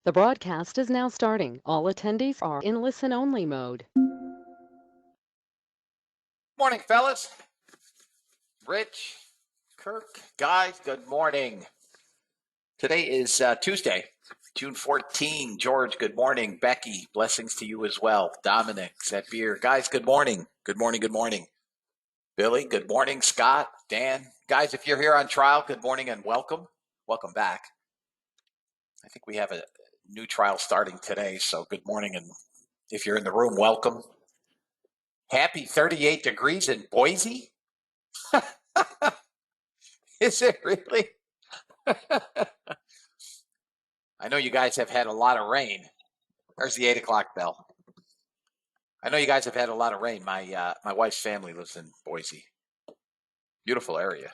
The broadcast is now starting. All attendees are in listen-only mode. Morning, fellas. Rich, Kirk, guys, good morning. Today is Tuesday, June 14. George, good morning. Becky, blessings to you as well. Dominic, Set Beer. Guys, good morning. Good morning, good morning. Billy, good morning. Scott, Dan. Guys, if you're here on trial, good morning and welcome. Welcome back. I think we have a new trial starting today, so good morning. And if you're in the room, welcome. Happy 38 degrees in Boise? Is it really? I know you guys have had a lot of rain. There's the 8 o'clock bell. I know you guys have had a lot of rain. My wife's family lives in Boise. Beautiful area.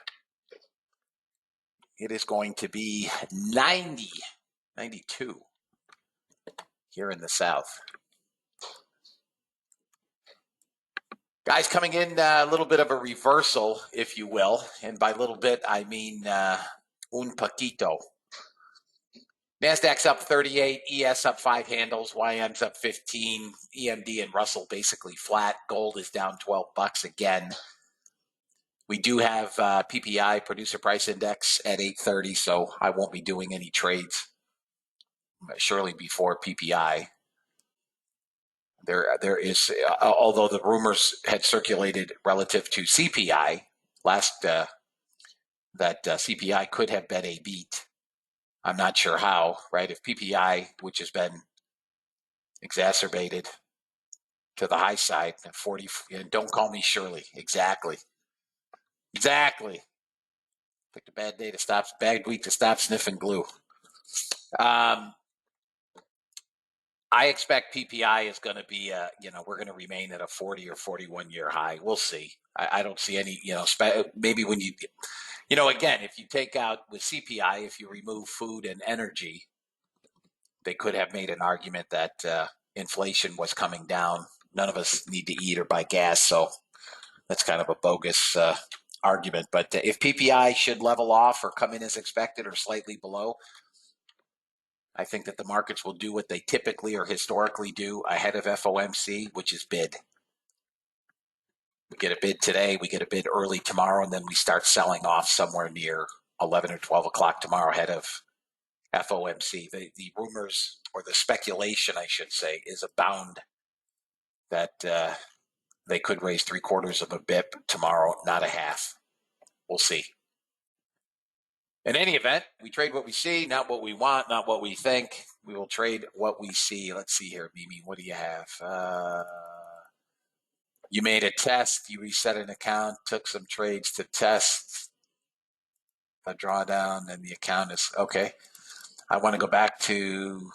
It is going to be 92 here in the south. Guys, coming in a little bit of a reversal, if you will. And by little bit, I mean un poquito. NASDAQ's up 38, ES up 5 handles, YM's up 15, EMD and Russell basically flat. Gold is down $12 again. We do have PPI, Producer Price Index, at 8:30, so I won't be doing any trades surely before PPI. There is, although the rumors had circulated relative to CPI last, that CPI could have been a beat. I'm not sure how, right? If PPI, which has been exacerbated to the high side, 40, and don't call me Shirley, exactly. Picked a bad week to stop sniffing glue. I expect PPI is going to be, we're going to remain at a 40 or 41 year high. We'll see. I don't see any, maybe when you, again, if you take out with CPI, if you remove food and energy, they could have made an argument that inflation was coming down. None of us need to eat or buy gas, so that's kind of a bogus argument. But if PPI should level off or come in as expected or slightly below, I think that the markets will do what they typically or historically do ahead of FOMC, which is bid. We get a bid today, we get a bid early tomorrow, and then we start selling off somewhere near 11 or 12 o'clock tomorrow ahead of FOMC. The rumors, or the speculation, I should say, is abound that they could raise 3/4 of a BIP tomorrow, not a half. We'll see. In any event, we trade what we see, not what we want, not what we think. We will trade what we see. Let's see here, Mimi. What do you have? You made a test. You reset an account, took some trades to test a drawdown, and the account is okay. I want to go back to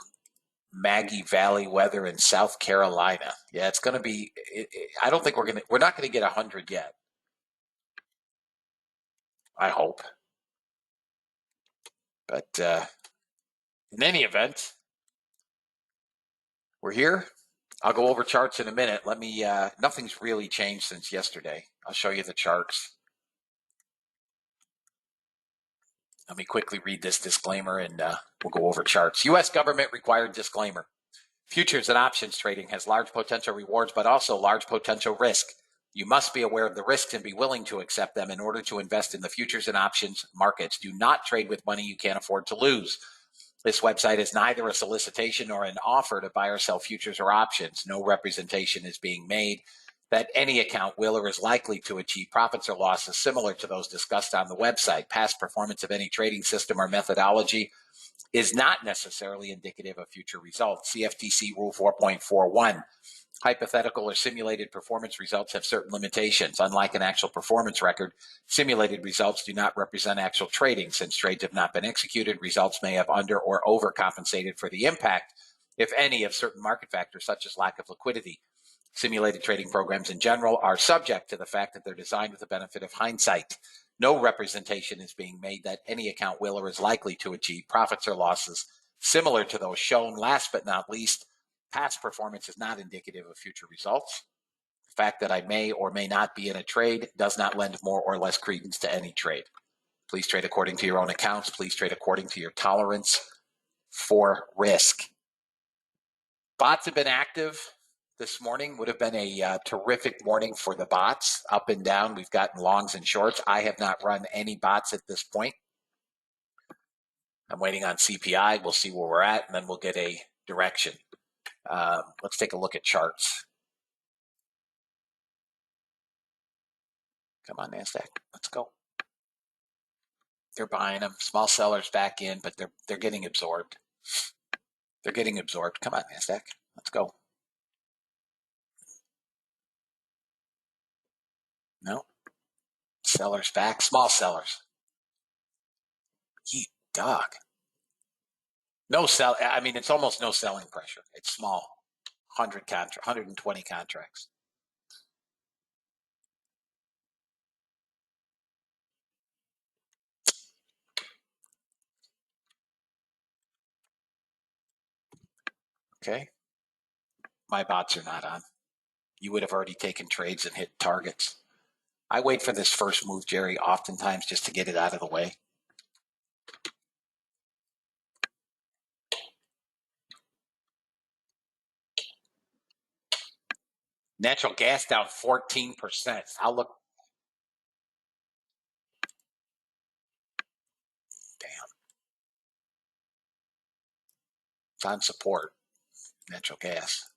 Maggie Valley weather in South Carolina. Yeah, it's going to be. I don't think we're not going to get 100 yet. I hope. But in any event, we're here. I'll go over charts in a minute. Nothing's really changed since yesterday. I'll show you the charts. Let me quickly read this disclaimer and we'll go over charts. U.S. government required disclaimer. Futures and options trading has large potential rewards, but also large potential risk. You must be aware of the risks and be willing to accept them in order to invest in the futures and options markets. Do not trade with money you can't afford to lose. This website is neither a solicitation nor an offer to buy or sell futures or options. No representation is being made that any account will or is likely to achieve profits or losses similar to those discussed on the website. Past performance of any trading system or methodology is not necessarily indicative of future results. CFTC Rule 4.41. Hypothetical or simulated performance results have certain limitations. Unlike an actual performance record, simulated results do not represent actual trading. Since trades have not been executed, results may have under or overcompensated for the impact, if any, of certain market factors such as lack of liquidity. Simulated trading programs in general are subject to the fact that they're designed with the benefit of hindsight. No representation is being made that any account will or is likely to achieve profits or losses similar to those shown. Last but not least, past performance is not indicative of future results. The fact that I may or may not be in a trade does not lend more or less credence to any trade. Please trade according to your own accounts. Please trade according to your tolerance for risk. Bots have been active this morning. Would have been a terrific morning for the bots, up and down. We've gotten longs and shorts. I have not run any bots at this point. I'm waiting on CPI. We'll see where we're at, and then we'll get a direction. Let's take a look at charts. Come on, NASDAQ. Let's go. They're buying them. Small sellers back in, but they're getting absorbed. They're getting absorbed. Come on, NASDAQ. Let's go. No. Sellers back. Small sellers. Ye dog. No sell. I mean, it's almost no selling pressure. It's small. 120 contracts. Okay. My bots are not on. You would have already taken trades and hit targets. I wait for this first move, Jerry, oftentimes just to get it out of the way. Natural gas down 14%. I'll look. Damn. It's on support. Natural gas.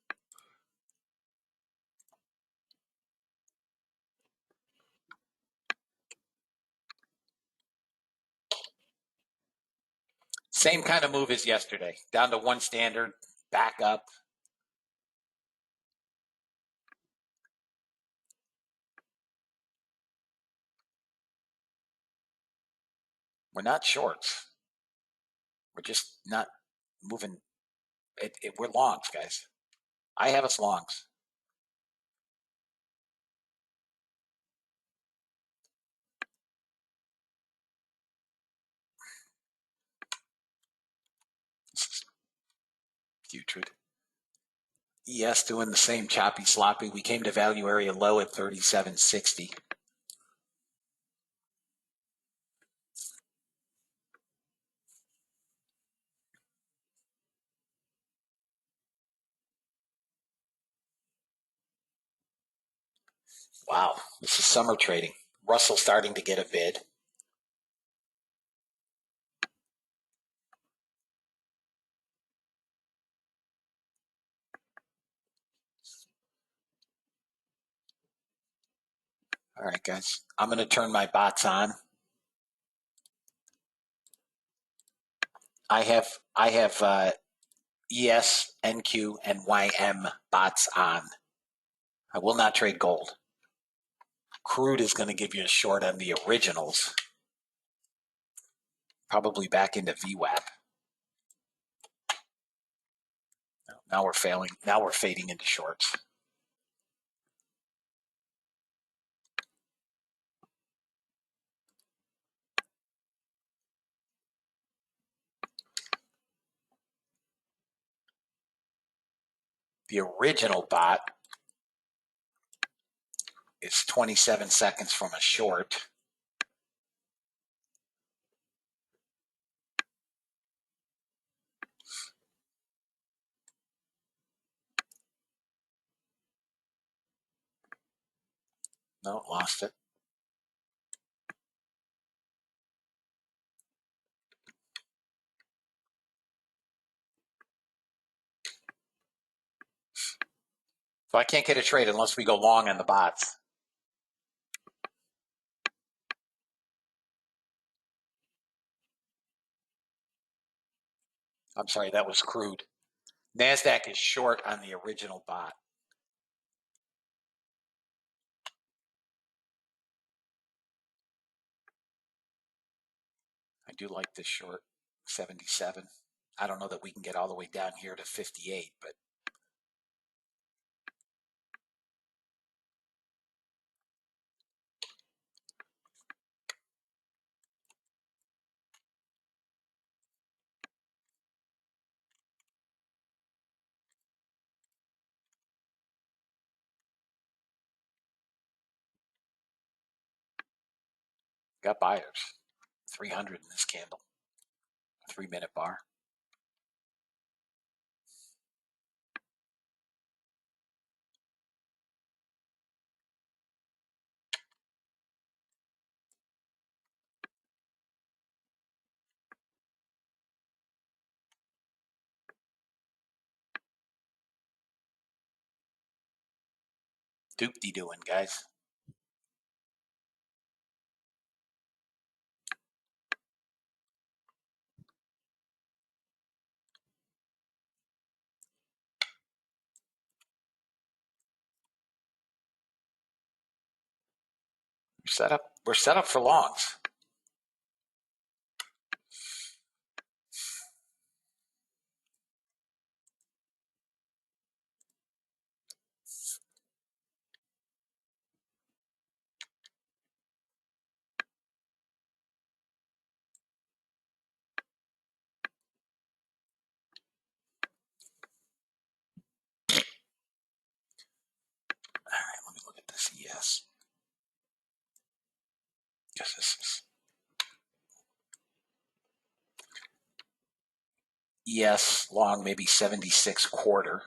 Same kind of move as yesterday. Down to one standard, back up. We're not shorts. We're just not moving. We're longs, guys. I have us longs. This is putrid. ES doing the same choppy sloppy. We came to value area low at 37.60. Wow, this is summer trading. Russell starting to get a bid. All right, guys. I'm going to turn my bots on. I have ES, NQ, and YM bots on. I will not trade gold. Crude is going to give you a short on the originals. Probably back into VWAP. Now we're failing. Now we're fading into shorts. The original bot is 27 seconds from a short. No, lost it. So I can't get a trade unless we go long on the bots. I'm sorry, that was crude. NASDAQ is short on the original bot. I do like this short, 77. I don't know that we can get all the way down here to 58, but got buyers. 300 in this candle. 3-minute bar. Doop-de-doing, guys. We're set up for longs. All right, let me look at this ES. Because this is ES long, maybe 76 quarter.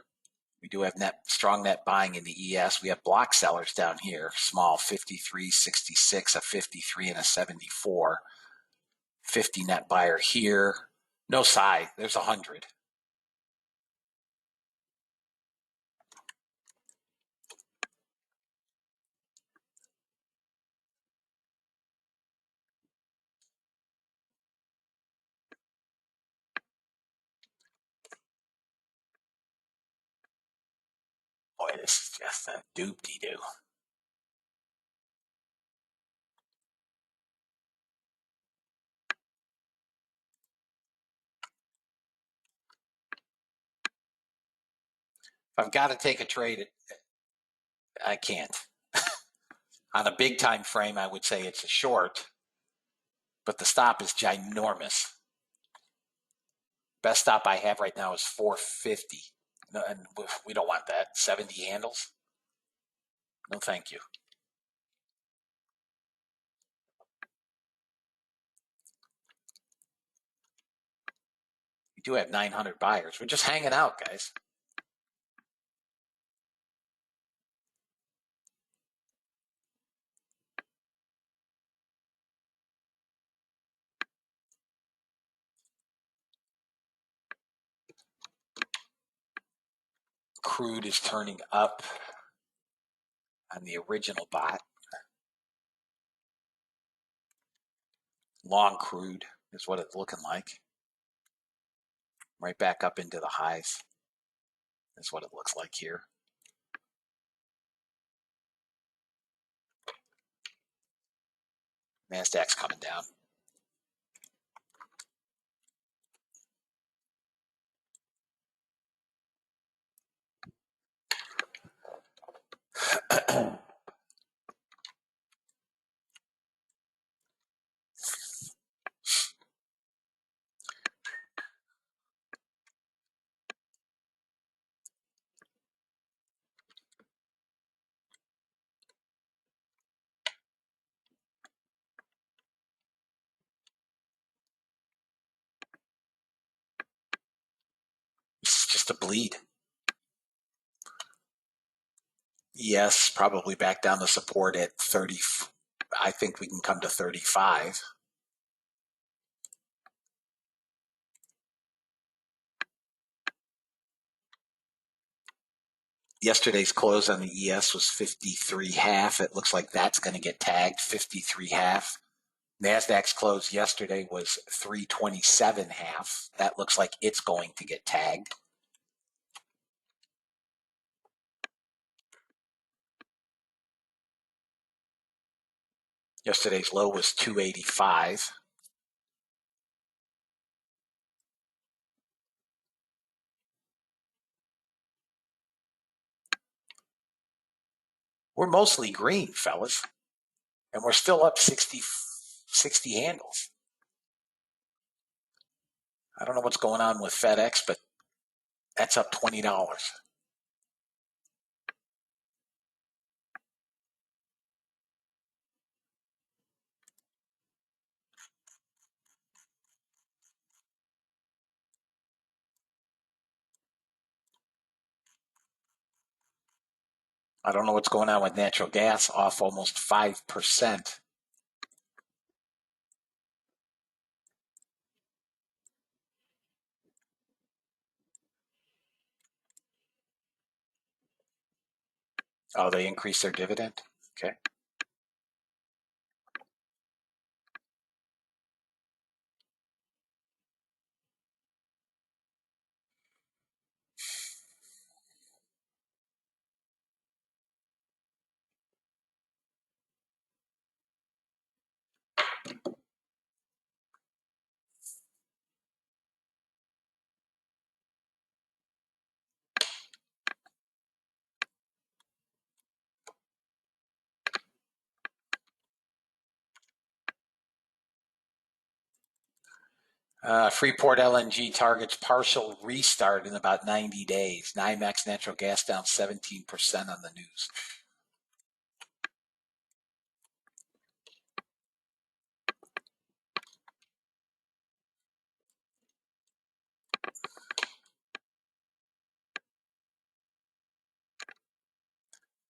We do have strong net buying in the ES. We have block sellers down here, small 53, 66, a 53, and a 74. 50 net buyer here. No side. There's 100. Boy, this is just a doop-de-doo. If I've got to take a trade, I can't. On a big time frame, I would say it's a short, but the stop is ginormous. Best stop I have right now is 450. No, and we don't want that. 70 handles? No, thank you. We do have 900 buyers. We're just hanging out, guys. Crude is turning up on the original bot. Long crude is what it's looking like. Right back up into the highs. That's what it looks like here. NASDAQ's coming down. This is just a bleed. Yes, probably back down to support at 30. I think we can come to 35. Yesterday's close on the ES was 53.5. It looks like that's going to get tagged 53.5. NASDAQ's close yesterday was 327.5. That looks like it's going to get tagged. Yesterday's low was 285. We're mostly green, fellas. And we're still up 60 handles. I don't know what's going on with FedEx, but that's up $20. I don't know what's going on with natural gas, off almost 5%. Oh, they increased their dividend? Okay. Freeport LNG targets partial restart in about 90 days. NYMEX natural gas down 17% on the news.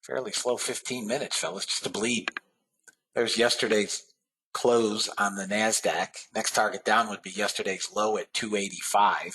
Fairly slow 15 minutes, fellas, just to bleed. There's yesterday's close on the NASDAQ. Next target down would be yesterday's low at 285.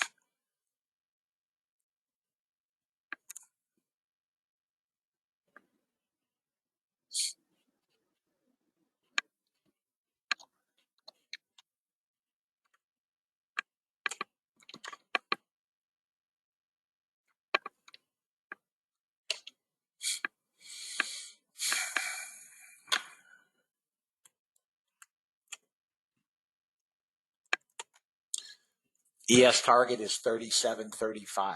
ES target is 37.35.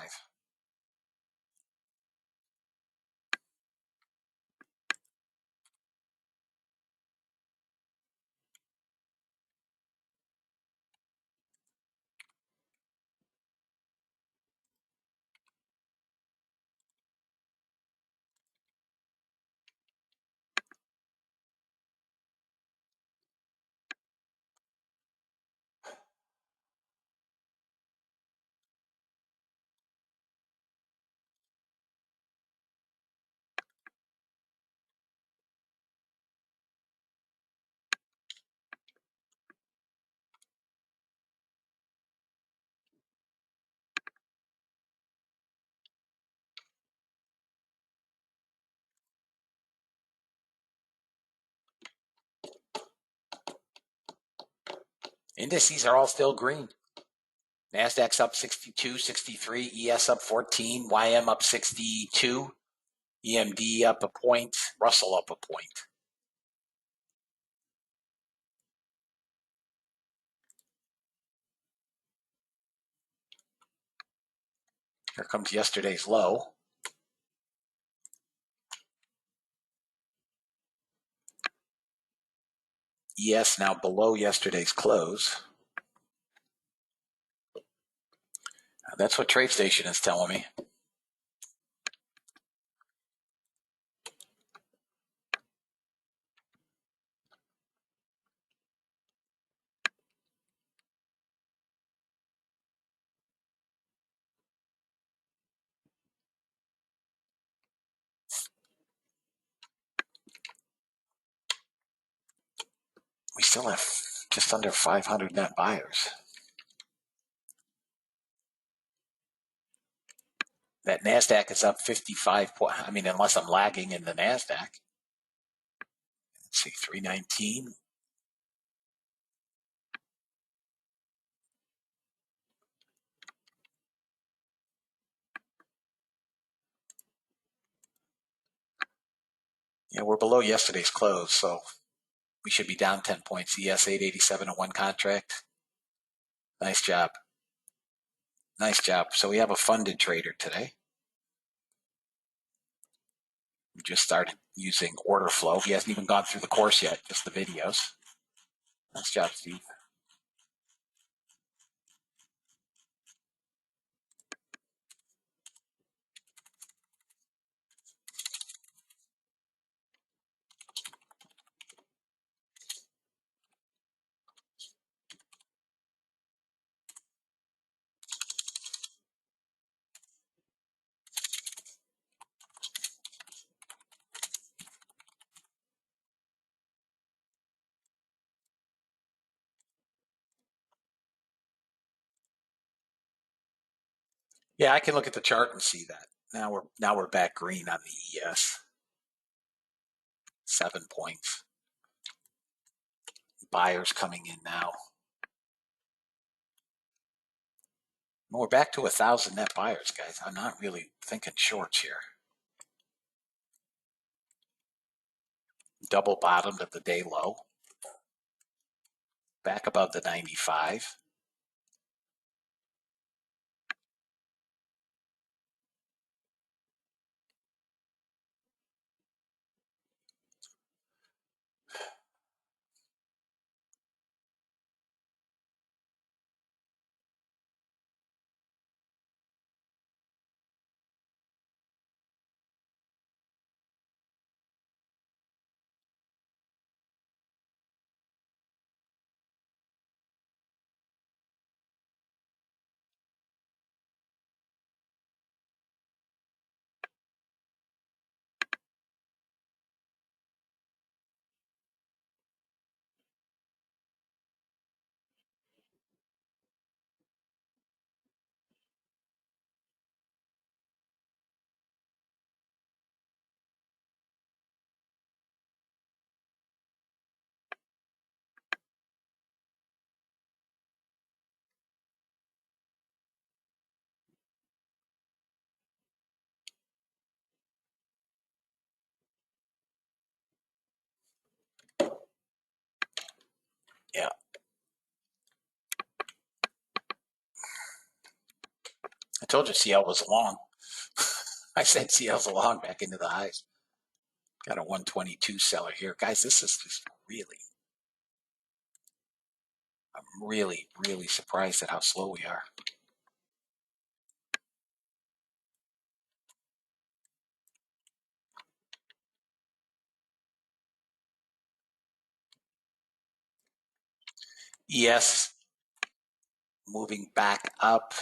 Indices are all still green. NASDAQ's up 62, 63, ES up 14, YM up 62, EMD up a point, Russell up a point. Here comes yesterday's low. ES now below yesterday's close. That's what TradeStation is telling me. We still have just under 500 net buyers. That NASDAQ is up 55 points. I mean, unless I'm lagging in the NASDAQ. Let's see, 319. Yeah, we're below yesterday's close, so we should be down 10 points. ES 887 at one contract. Nice job. Nice job. So we have a funded trader today. We just started using order flow. He hasn't even gone through the course yet, just the videos. Nice job, Steve. Yeah, I can look at the chart and see that. Now we're back green on the ES. 7 points. Buyers coming in now. We're back to 1,000 net buyers, guys. I'm not really thinking shorts here. Double bottomed at the day low. Back above the 95. Yeah. I told you CL was long. I said CL's long back into the highs. Got a 122 seller here. Guys, this is just really, I'm really, really surprised at how slow we are. Yes, moving back up,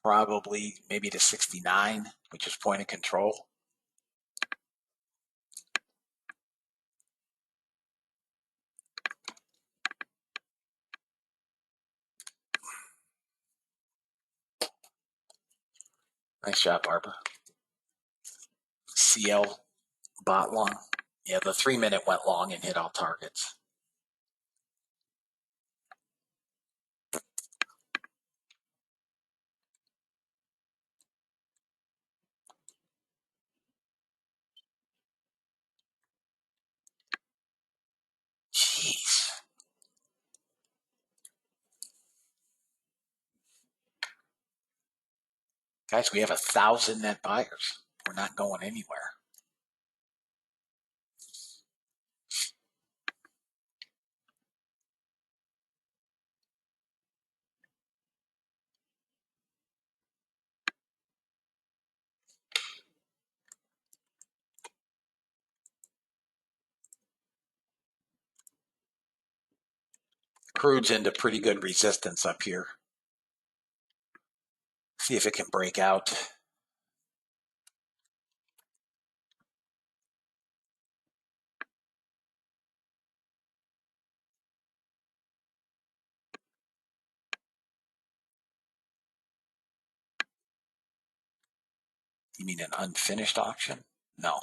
probably maybe to 69, which is point of control. Nice job, Barbara. CL bot long. Yeah, the 3-minute went long and hit all targets. Jeez. Guys, we have 1,000 net buyers. We're not going anywhere. Crude's into pretty good resistance up here. See if it can break out. You mean an unfinished auction? No.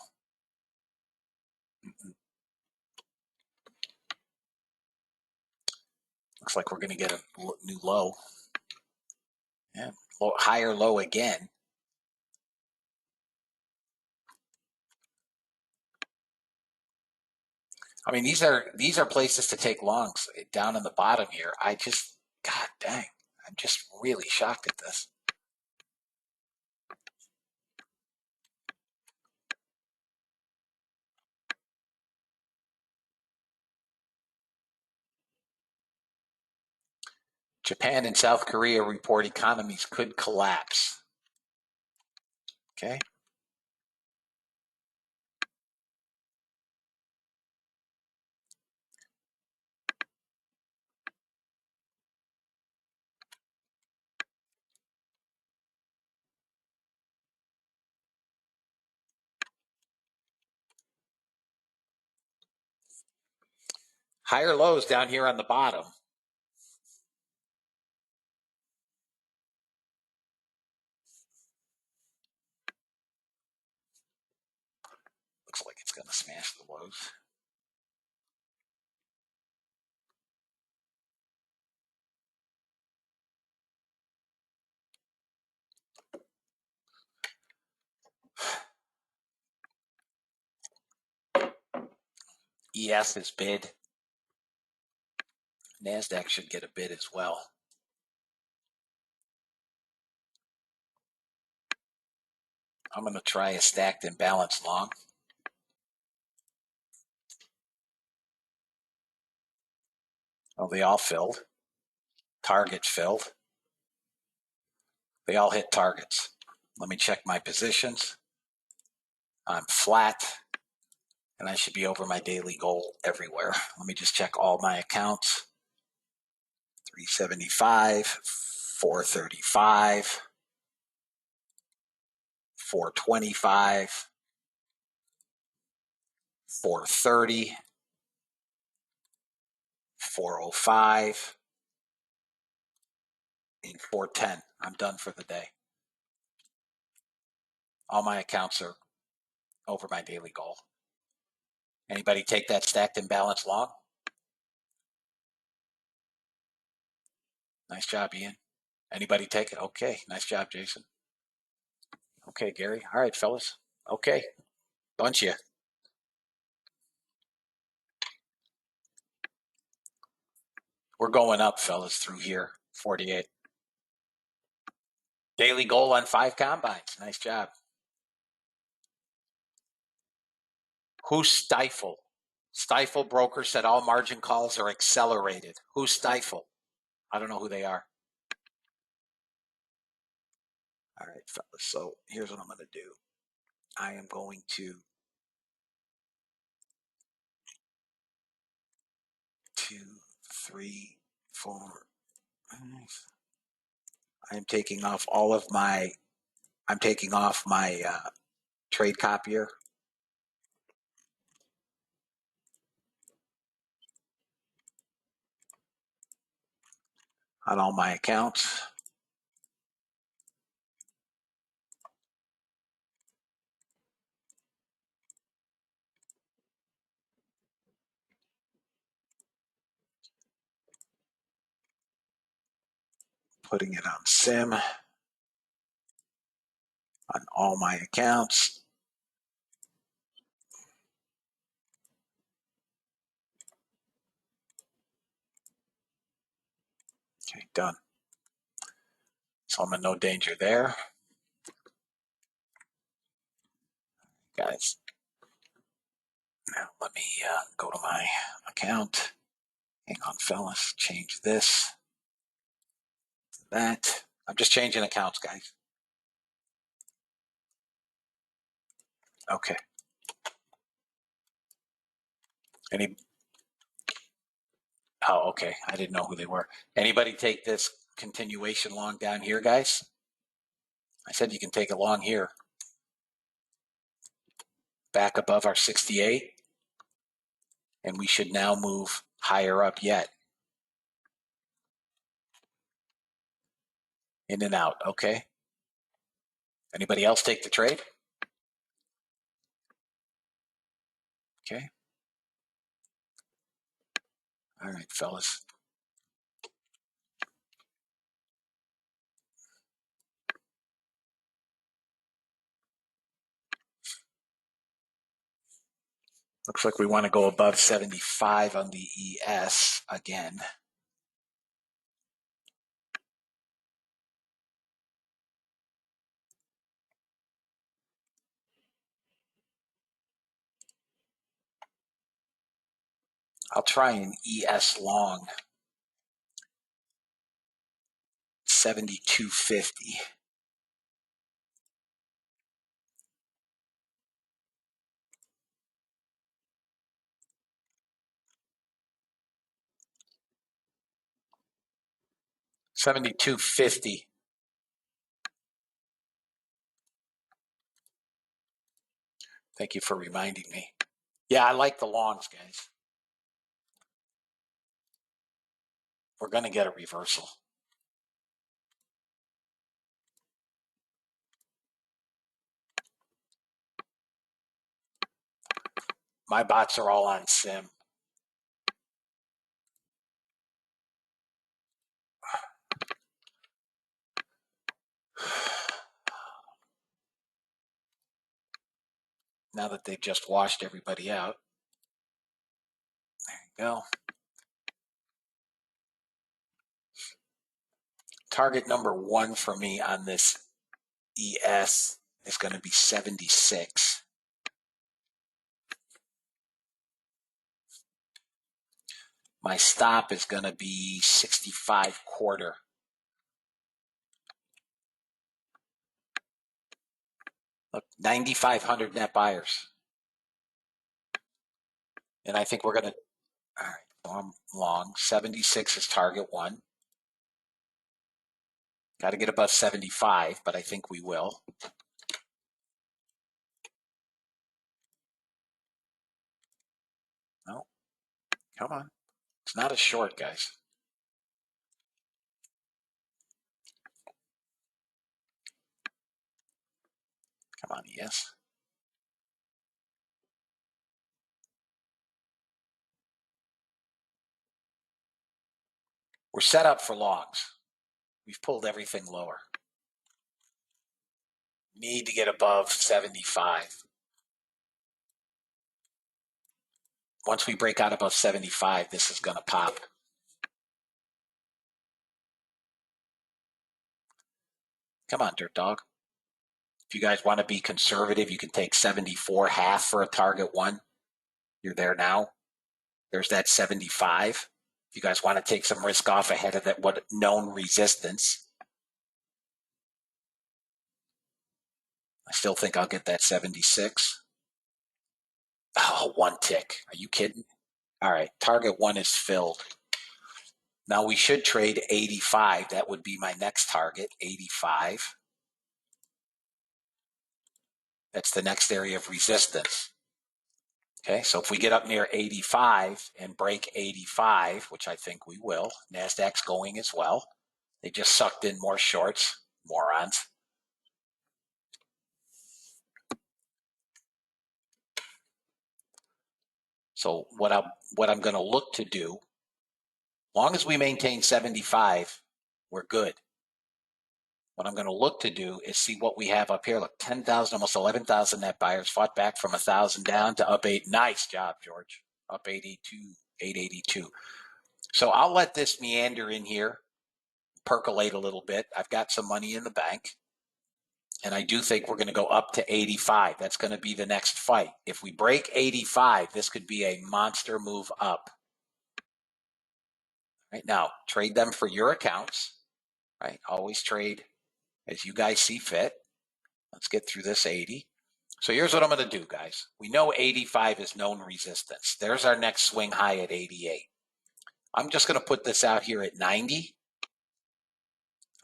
Looks like we're going to get a new low. Yeah, higher low again. I mean, these are places to take longs down in the bottom here. God dang, I'm just really shocked at this. Japan and South Korea report economies could collapse. Okay. Higher lows down here on the bottom. Looks like it's going to smash the lows. ES is bid. NASDAQ should get a bid as well. I'm going to try a stacked and balanced long. Oh, they all filled. Target filled. They all hit targets. Let me check my positions. I'm flat, and I should be over my daily goal everywhere. Let me just check all my accounts. 375, 435, 425, 430, 405, and 410. I'm done for the day. All my accounts are over my daily goal. Anybody take that stacked and balanced long? Nice job, Ian. Anybody take it? Okay, nice job, Jason. Okay, Gary. All right, fellas. Okay, bunch of you. We're going up, fellas, through here. 48. Daily goal on 5 combines. Nice job. Who's Stifle? Stifle broker said all margin calls are accelerated. Who's Stifle? I don't know who they are. All right, fellas. So here's what I'm going to do. I am going to 2, 3, 4, 5. I am taking off all of my. I'm taking off my trade copier. On all my accounts. Putting it on SIM. On all my accounts. Okay, done. So I'm in no danger there. Guys, now let me go to my account. Hang on, fellas. Change this to that. I'm just changing accounts, guys. Okay. Oh, okay. I didn't know who they were. Anybody take this continuation long down here, guys? I said you can take it long here. Back above our 68. And we should now move higher up yet. In and out, okay. Anybody else take the trade? Okay. All right, fellas. Looks like we want to go above 75 on the ES again. I'll try an ES long. 72.50. $72.50. Thank you for reminding me. Yeah, I like the longs, guys. We're going to get a reversal. My bots are all on sim. Now that they've just washed everybody out. There you go. Target number 1 for me on this ES is going to be 76. My stop is going to be 65.25. Look, 9,500 net buyers. And I think we're going to, all right, so I'm long. 76 is target 1. Got to get above 75, but I think we will. No, come on. It's not a short, guys. Come on, yes. We're set up for longs. We've pulled everything lower. Need to get above 75. Once we break out above 75, this is going to pop. Come on, Dirt Dog. If you guys want to be conservative, you can take 74.5 for a target 1. You're there now. There's that 75. If you guys want to take some risk off ahead of that what known resistance, I still think I'll get that 76. Oh, 1 tick. Are you kidding? All right, target 1 is filled. Now we should trade 85. That would be my next target, 85. That's the next area of resistance. Okay, so if we get up near 85 and break 85, which I think we will, NASDAQ's going as well. They just sucked in more shorts, morons. So what I'm going to look to do, long as we maintain 75, we're good. What I'm going to look to do is see what we have up here. Look, 10,000, almost 11,000 net buyers fought back from 1,000 down to up 8. Nice job, George. Up 882. So I'll let this meander in here, percolate a little bit. I've got some money in the bank. And I do think we're going to go up to 85. That's going to be the next fight. If we break 85, this could be a monster move up. Right now, trade them for your accounts. Right, always trade as you guys see fit. Let's get through this 80. So here's what I'm going to do, guys. We know 85 is known resistance. There's our next swing high at 88. I'm just going to put this out here at 90.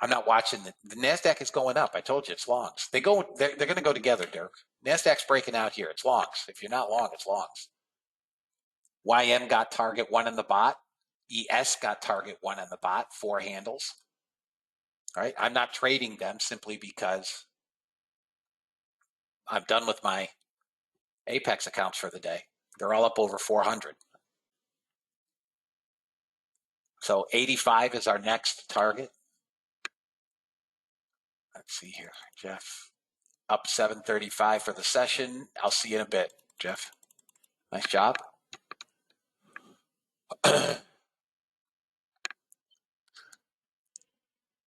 I'm not watching the NASDAQ is going up. I told you it's longs. They're going to go together, Dirk. NASDAQ's breaking out here. It's longs. If you're not long, it's longs. YM got target 1 in the bot. ES got target 1 in the bot, 4 handles. All right. I'm not trading them simply because I'm done with my Apex accounts for the day. They're all up over 400. So 85 is our next target. Let's see here, Jeff. Up 735 for the session. I'll see you in a bit, Jeff. Nice job.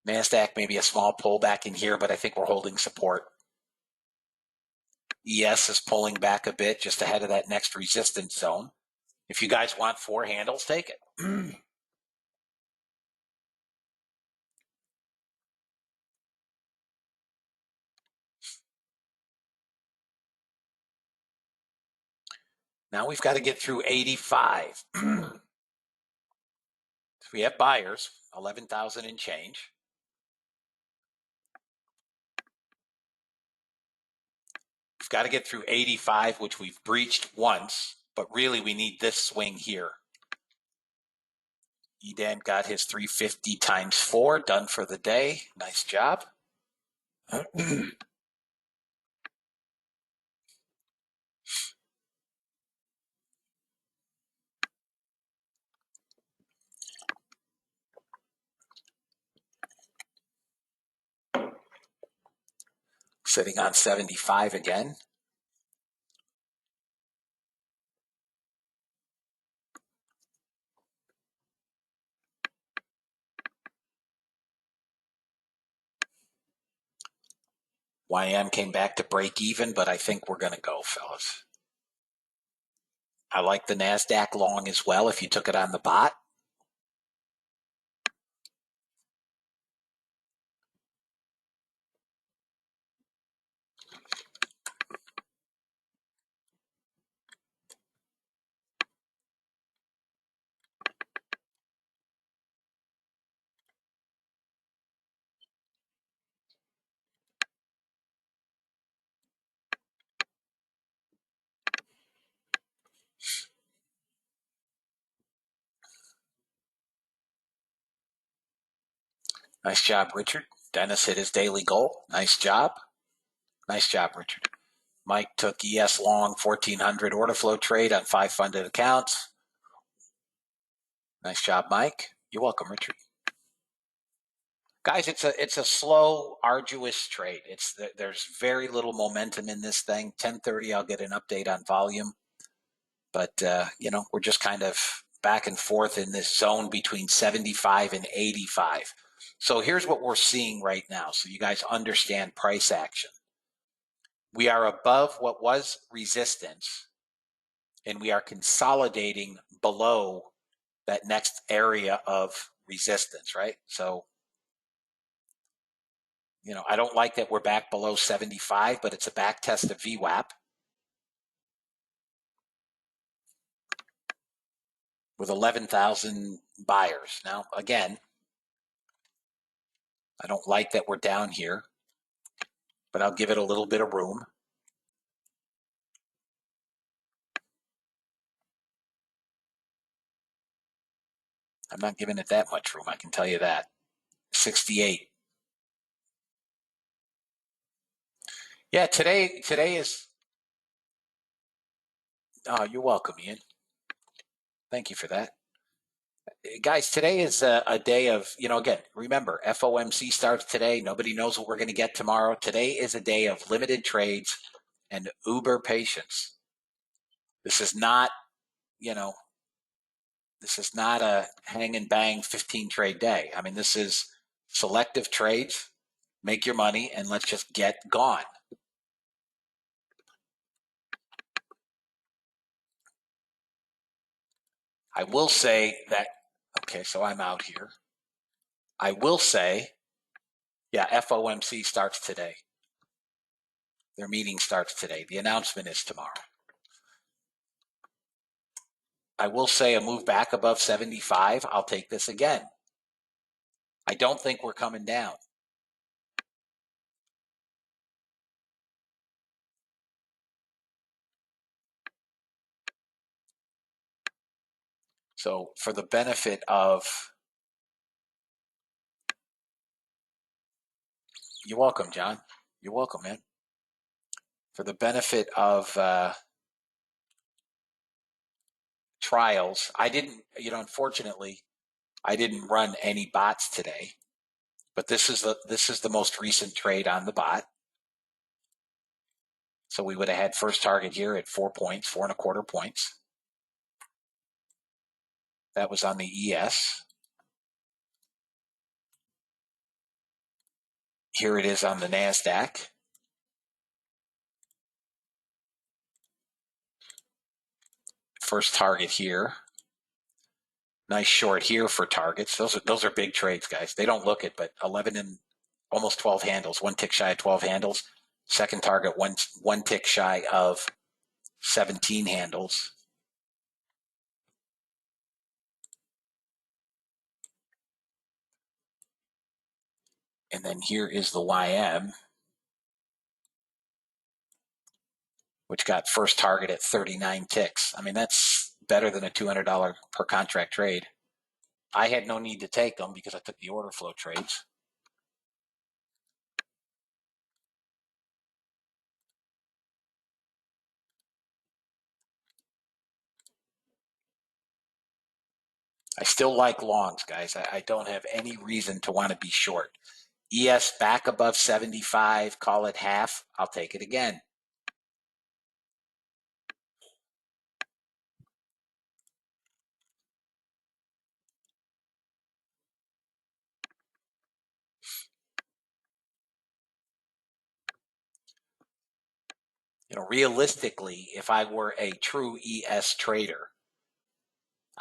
NASDAQ, maybe a small pullback in here, but I think we're holding support. ES is pulling back a bit just ahead of that next resistance zone. If you guys want 4 handles, take it. Now we've got to get through 85. We have buyers, 11,000 and change. We've got to get through 85, which we've breached once, but really we need this swing here. Edan got his 350 times 4 done for the day. Nice job. Sitting on 75 again. YM came back to break even, but I think we're going to go, fellas. I like the NASDAQ long as well if you took it on the bot. Nice job, Richard. Dennis hit his daily goal. Nice job. Nice job, Richard. Mike took ES long 1400 order flow trade on 5 funded accounts. Nice job, Mike. You're welcome, Richard. Guys, it's a slow, arduous trade. There's very little momentum in this thing. 10:30, I'll get an update on volume, but we're just kind of back and forth in this zone between 75 and 85. So here's what we're seeing right now, so you guys understand price action. We are above what was resistance, and we are consolidating below that next area of resistance, right? So I don't like that we're back below 75, but it's a back test of VWAP with 11,000 buyers. Now, again, I don't like that we're down here, but I'll give it a little bit of room. I'm not giving it that much room, I can tell you that. 68. Yeah, today is, oh, you're welcome, Ian. Thank you for that. Guys, today is a day of, again, remember, FOMC starts today. Nobody knows what we're going to get tomorrow. Today is a day of limited trades and uber patience. This is not, this is not a hang and bang 15 trade day. I mean, this is selective trades, make your money, and let's just get gone. I will say that, okay, so I'm out here. I will say, yeah, FOMC starts today. Their meeting starts today. The announcement is tomorrow. I will say a move back above 75, I'll take this again. I don't think we're coming down. So for the benefit of, you're welcome, John. You're welcome, man. For the benefit of trials, I didn't, unfortunately, I didn't run any bots today, but this is the most recent trade on the bot. So we would have had first target here at 4 points, 4.25 points. That was on the ES. Here it is on the NASDAQ. First target here. Nice short here for targets. Those are big trades, guys. They don't look it, but 11 and almost 12 handles, 1 tick shy of 12 handles. Second target, one tick shy of 17 handles. And then here is the YM, which got first target at 39 ticks. I mean, that's better than a $200 per contract trade. I had no need to take them because I took the order flow trades. I still like longs, guys. I don't have any reason to want to be short. ES back above 75, call it half. I'll take it again. Realistically, if I were a true ES trader,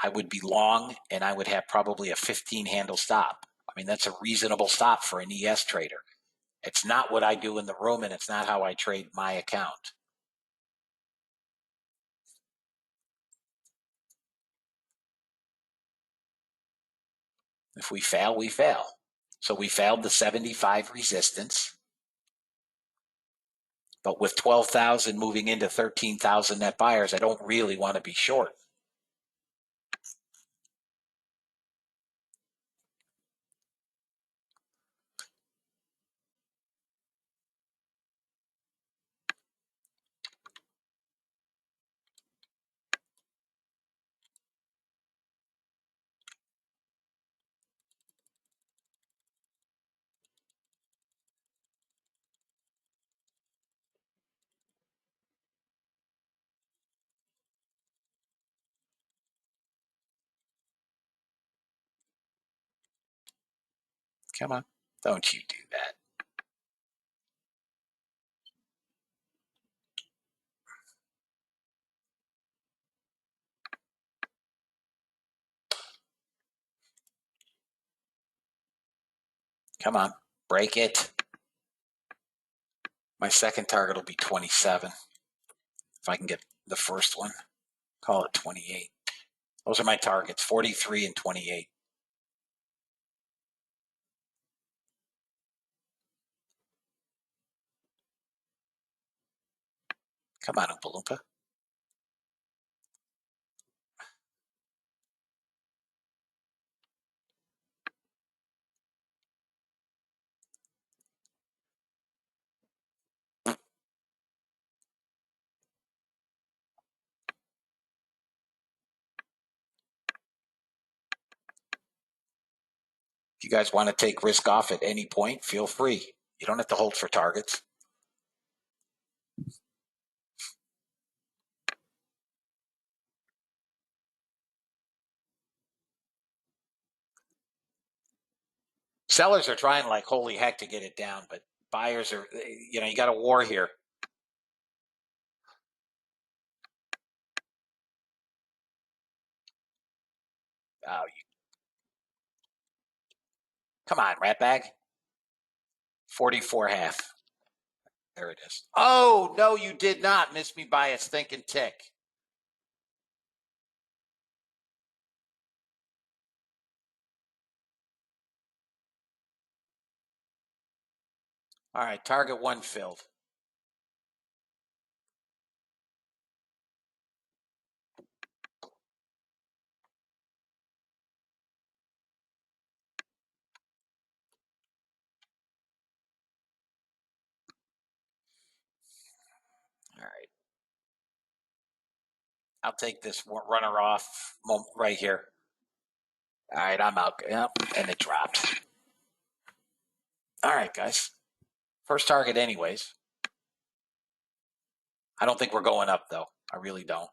I would be long and I would have probably a 15 handle stop. I mean, that's a reasonable stop for an ES trader. It's not what I do in the room, and it's not how I trade my account. If we fail, we fail. So we failed the 75 resistance. But with 12,000 moving into 13,000 net buyers, I don't really want to be short. Come on, don't you do that. Come on, break it. My second target will be 27. If I can get the first one, call it 28. Those are my targets, 43 and 28. Come on, Oompa Loompa. If you guys want to take risk off at any point, feel free. You don't have to hold for targets. Sellers are trying like holy heck to get it down, but buyers are, you got a war here. Oh, come on, rat bag. 44 half. There it is. Oh, no, you did not miss me by a stinking tick. All right, target one filled. All right. I'll take this runner off right here. All right, I'm out. Yep, and it dropped. All right, guys. First target anyways. I don't think we're going up, though. I really don't.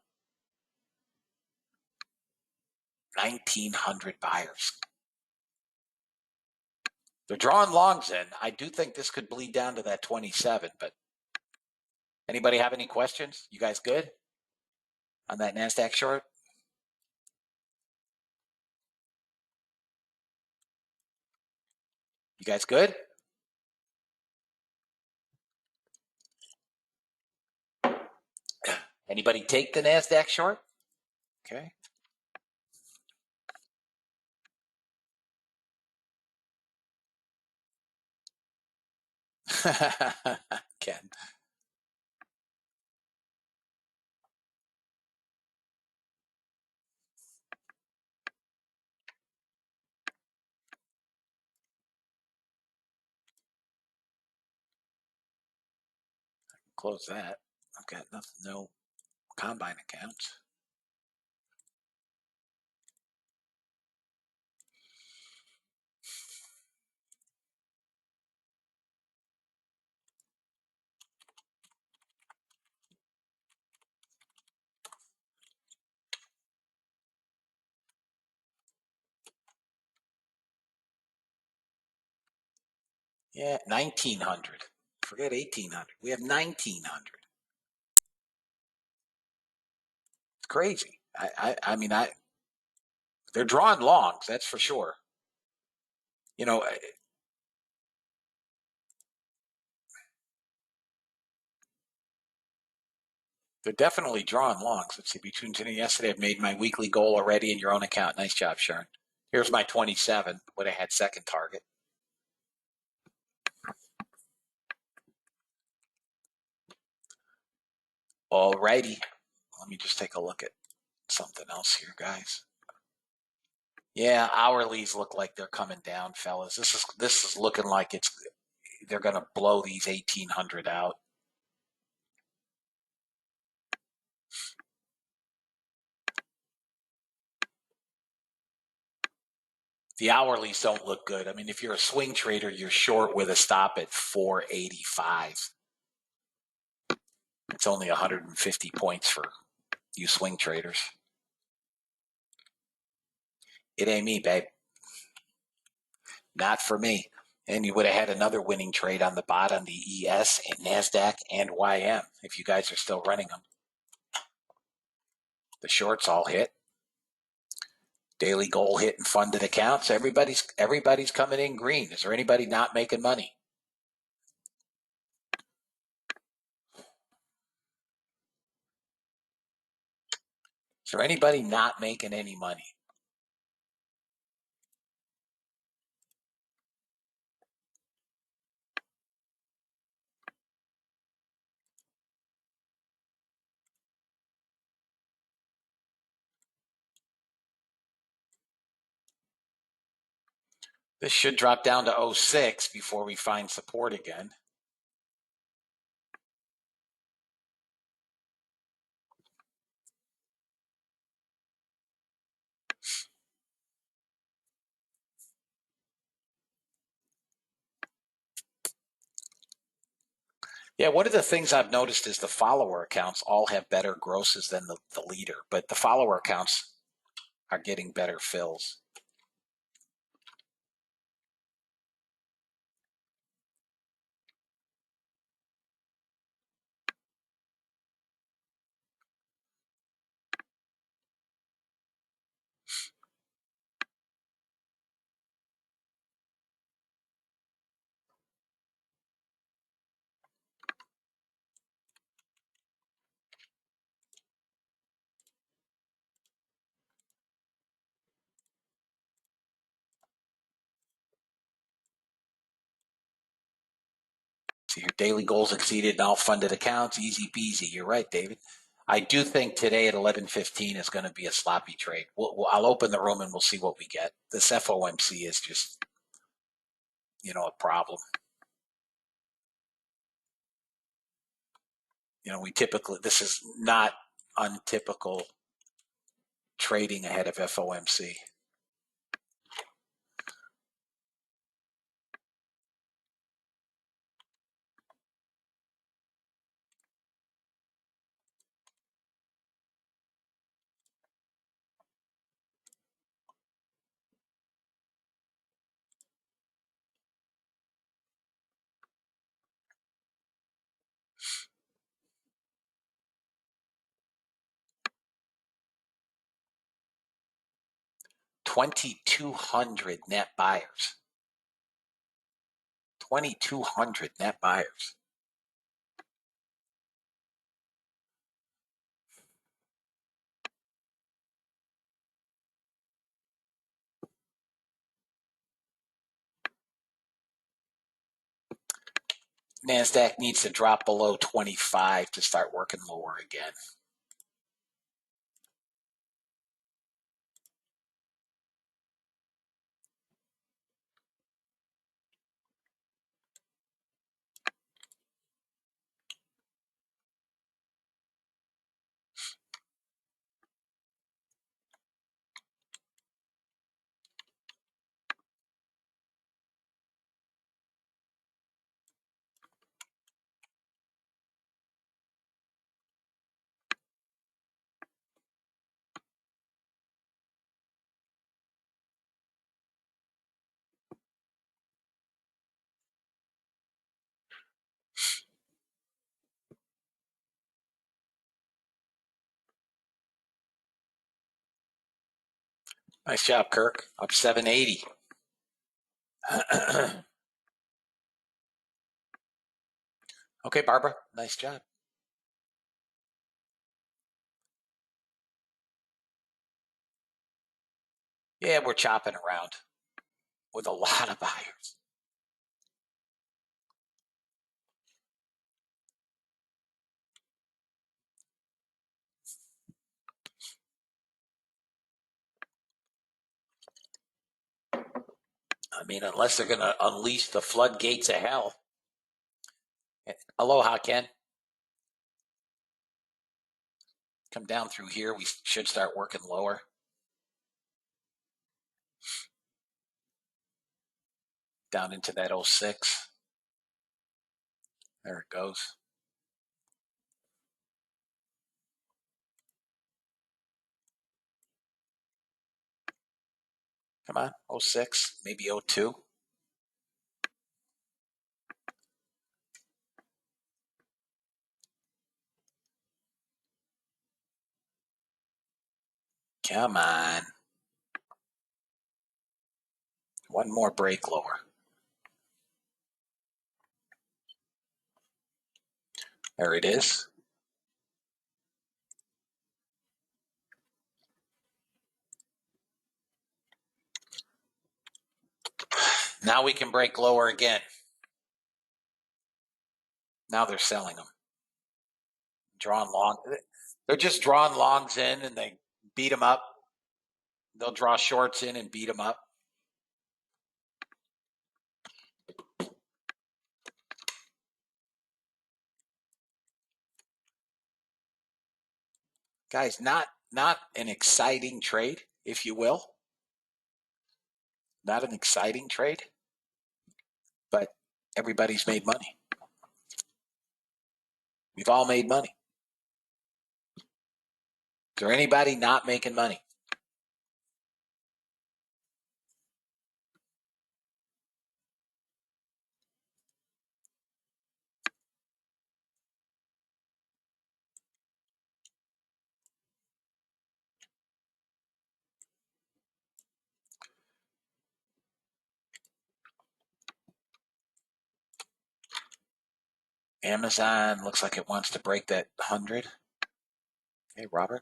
1,900 buyers. They're drawing longs in. I do think this could bleed down to that 27, but anybody have any questions? You guys good on that NASDAQ short? You guys good? Anybody take the NASDAQ short? Okay. Ken. Close that. I've got nothing, no combine accounts. Yeah, 1900. Forget 1800. We have 1900. It's crazy. I mean, they're drawing longs, that's for sure. You know, they're definitely drawing longs. Let's see, between today and yesterday, I've made my weekly goal already in your own account. Nice job, Sharon. Here's my 27, what I had second target. Alrighty. Let me just take a look at something else here, guys. Yeah, hourlies look like they're coming down, fellas. This is looking like they're going to blow these 1800 out. The hourlies don't look good. I mean, if you're a swing trader, you're short with a stop at 485. It's only 150 points for you swing traders. It ain't me, babe. Not for me. And you would have had another winning trade on the bot on the ES and NASDAQ and YM if you guys are still running them. The shorts all hit. Daily goal hit and funded accounts. Everybody's coming in green. Is there anybody not making money? Is there anybody not making any money? This should drop down to 06 before we find support again. Yeah, one of the things I've noticed is the follower accounts all have better grosses than the leader, but the follower accounts are getting better fills. So your daily goals exceeded in all funded accounts, easy peasy. You're right, David. I do think today at 11:15 is going to be a sloppy trade. I'll open the room and we'll see what we get. This FOMC is just, a problem. This is not untypical trading ahead of FOMC. $2,200 net buyers. 2,200 net buyers. NASDAQ needs to drop below 25 to start working lower again. Nice job, Kirk. Up 780. Okay, Barbara. Nice job. Yeah, we're chopping around with a lot of buyers. I mean, unless they're going to unleash the floodgates of hell. Aloha, Ken. Come down through here. We should start working lower. Down into that 06. There it goes. Come on, 06, maybe 02. Come on. One more break lower. There it is. Now we can break lower again. Now they're selling them. Drawing long. They're just drawing longs in and they beat them up. They'll draw shorts in and beat them up. Guys, not an exciting trade, if you will. Not an exciting trade, but everybody's made money. We've all made money. Is there anybody not making money? Amazon looks like it wants to break that 100. Hey, Robert.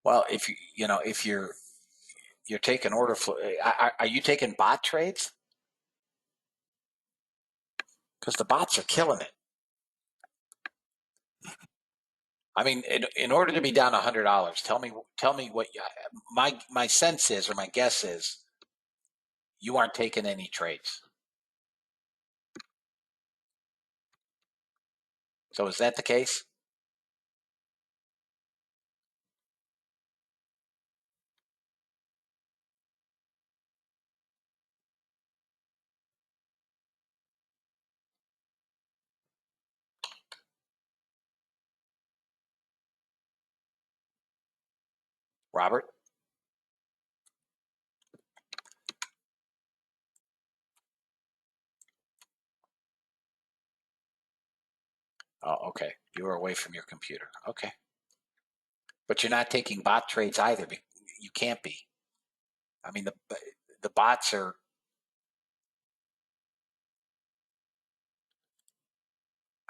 Well, if you're taking order flow, are you taking bot trades? Because the bots are killing it. I mean, in order to be down $100, tell me what my sense is, or my guess is, you aren't taking any trades. So is that the case? Robert? Oh, okay. You were away from your computer. Okay. But you're not taking bot trades either. You can't be. I mean, the bots are.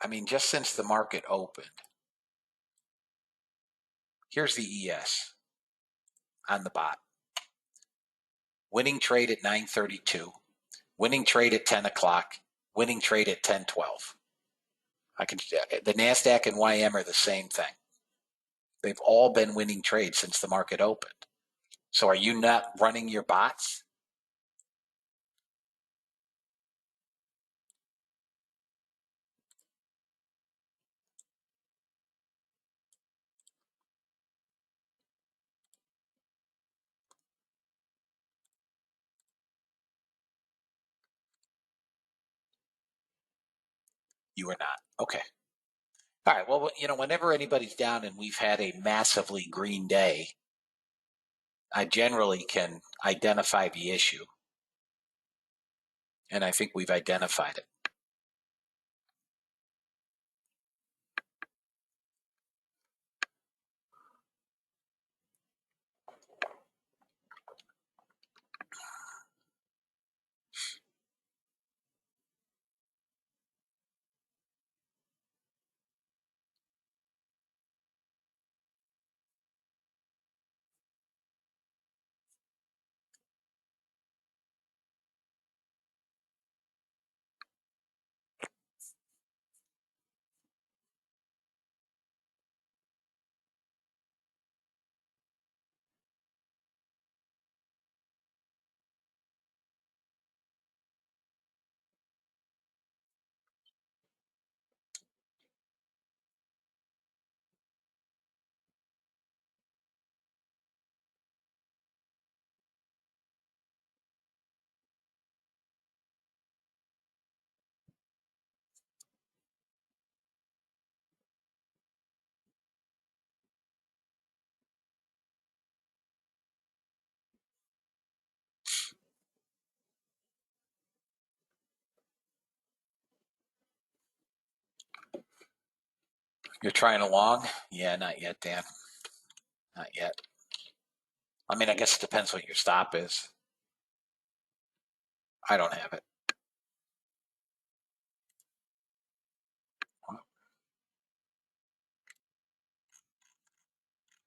I mean, just since the market opened, here's the ES on the bot. Winning trade at 9:32, winning trade at 10 o'clock, winning trade at 10:12. The NASDAQ and YM are the same thing. They've all been winning trades since the market opened. So are you not running your bots? You are not. Okay. All right. Well, whenever anybody's down and we've had a massively green day, I generally can identify the issue. And I think we've identified it. You're trying along? Yeah, not yet, Dan. Not yet. I mean, I guess it depends what your stop is. I don't have it.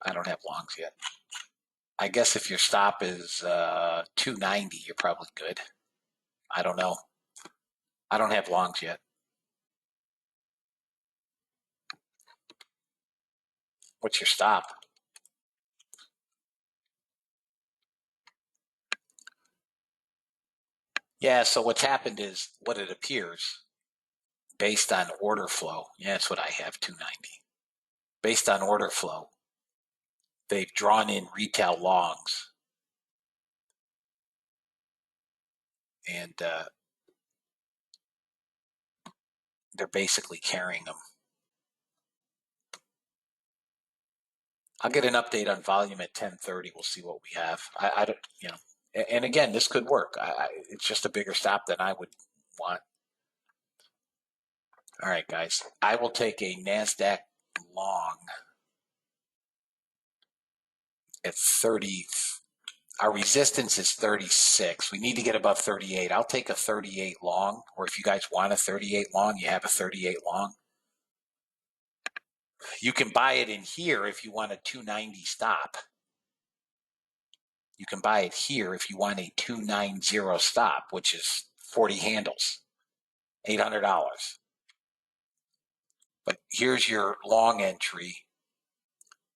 I don't have longs yet. I guess if your stop is 290, you're probably good. I don't know. I don't have longs yet. What's your stop? Yeah, so what's happened is what it appears based on order flow. Yeah, that's what I have, 290. Based on order flow, they've drawn in retail longs. And they're basically carrying them. I'll get an update on volume at 10:30. We'll see what we have. I don't, you know, and again, this could work. It's just a bigger stop than I would want. All right, guys. I will take a NASDAQ long at 30. Our resistance is 36. We need to get above 38. I'll take a 38 long, or if you guys want a 38 long, you have a 38 long. You can buy it in here if you want a 290 stop. You can buy it here if you want a 290 stop, which is 40 handles, $800. But here's your long entry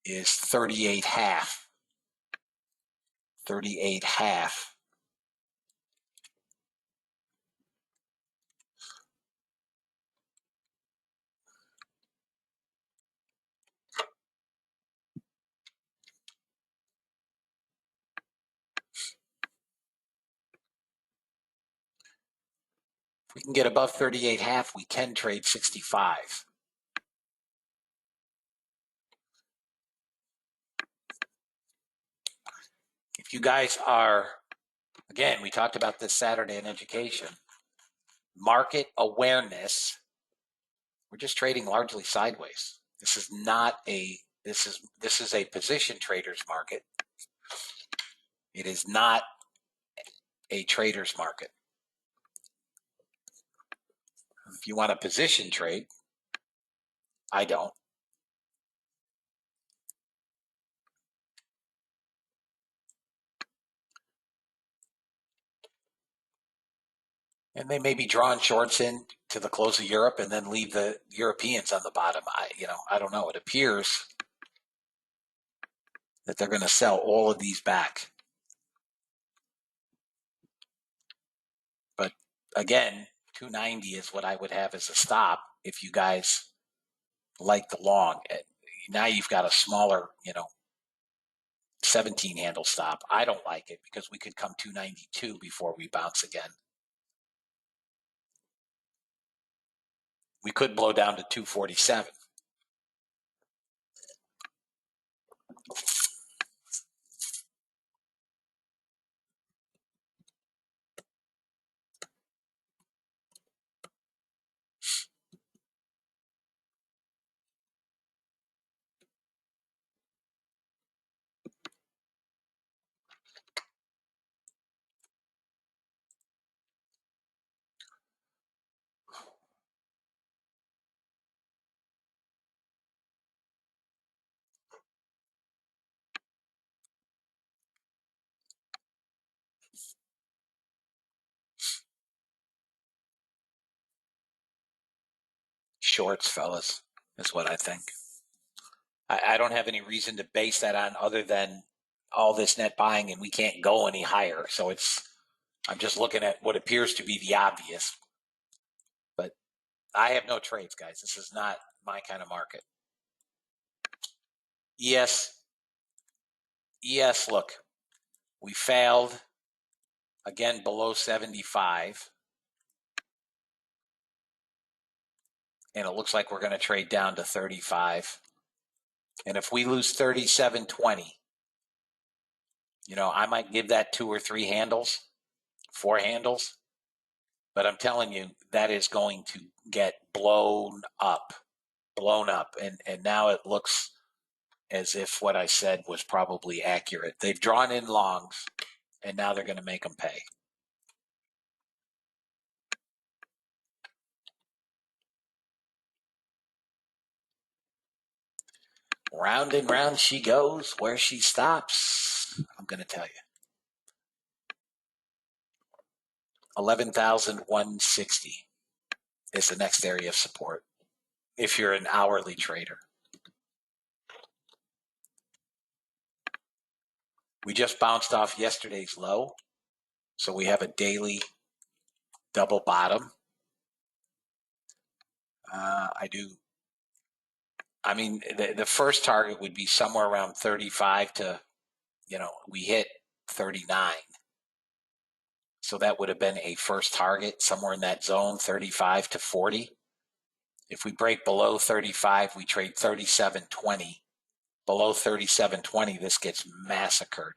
is 38 half. 38 half. If we can get above 38 half, we can trade 65. If you guys are, again, we talked about this Saturday in education, market awareness, we're just trading largely sideways. This is not a, this is a position trader's market. It is not a trader's market. If you want a position trade, I don't. And they may be drawing shorts in to the close of Europe and then leave the Europeans on the bottom. I don't know. It appears that they're going to sell all of these back. But again, 290 is what I would have as a stop if you guys like the long. Now you've got a smaller, 17 handle stop. I don't like it because we could come 292 before we bounce again. We could blow down to 247. shorts, fellas, is what I think. I don't have any reason to base that on other than all this net buying, and we can't go any higher. So I'm just looking at what appears to be the obvious. But I have no trades, guys. This is not my kind of market. Yes, look, we failed again below 75. And it looks like we're going to trade down to 35. And if we lose 37.20, I might give that 2 or 3 handles, 4 handles. But I'm telling you, that is going to get blown up. And now it looks as if what I said was probably accurate. They've drawn in longs, and now they're going to make them pay. Round and round she goes. Where she stops, I'm going to tell you. 11,160 is the next area of support if you're an hourly trader. We just bounced off yesterday's low, so we have a daily double bottom. The first target would be somewhere around 35 to, we hit 39. So that would have been a first target somewhere in that zone, 35 to 40. If we break below 35, we trade 37.20. Below 37.20, this gets massacred.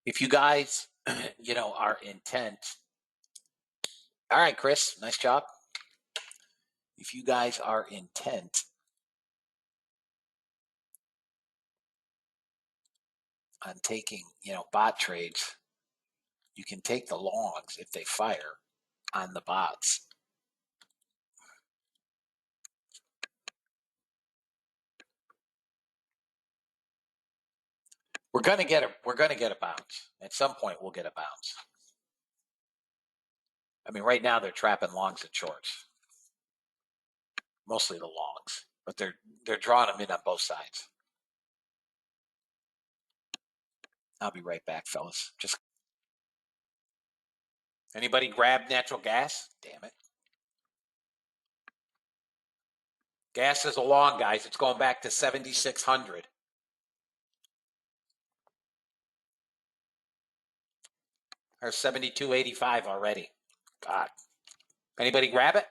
If you guys, are intent. All right, Chris, nice job. If you guys are intent on taking, bot trades, you can take the longs if they fire on the bots. We're gonna get a bounce. At some point we'll get a bounce. I mean, right now they're trapping longs and shorts. Mostly the longs, but they're drawing them in on both sides. I'll be right back, fellas. Just anybody grab natural gas? Damn it. Gas is a long, guys. It's going back to 7,600. Or 72.85 already. God. Anybody grab it?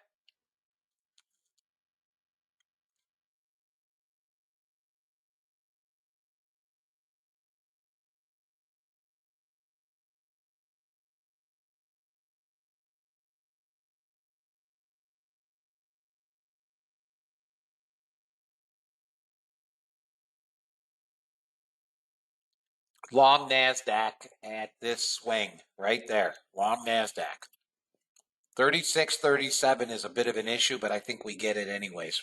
Long NASDAQ at this swing right there. Long NASDAQ. 36.37 is a bit of an issue, but I think we get it anyways.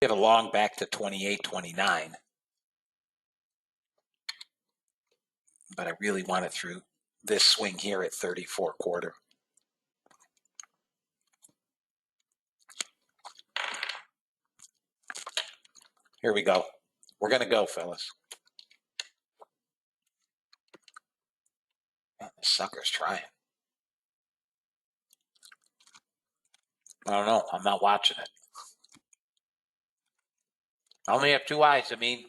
Get a long back to 28.29. But I really want it through this swing here at 34.25. Here we go. We're going to go, fellas. Man, this sucker's trying. I don't know. I'm not watching it. I only have two eyes. I mean,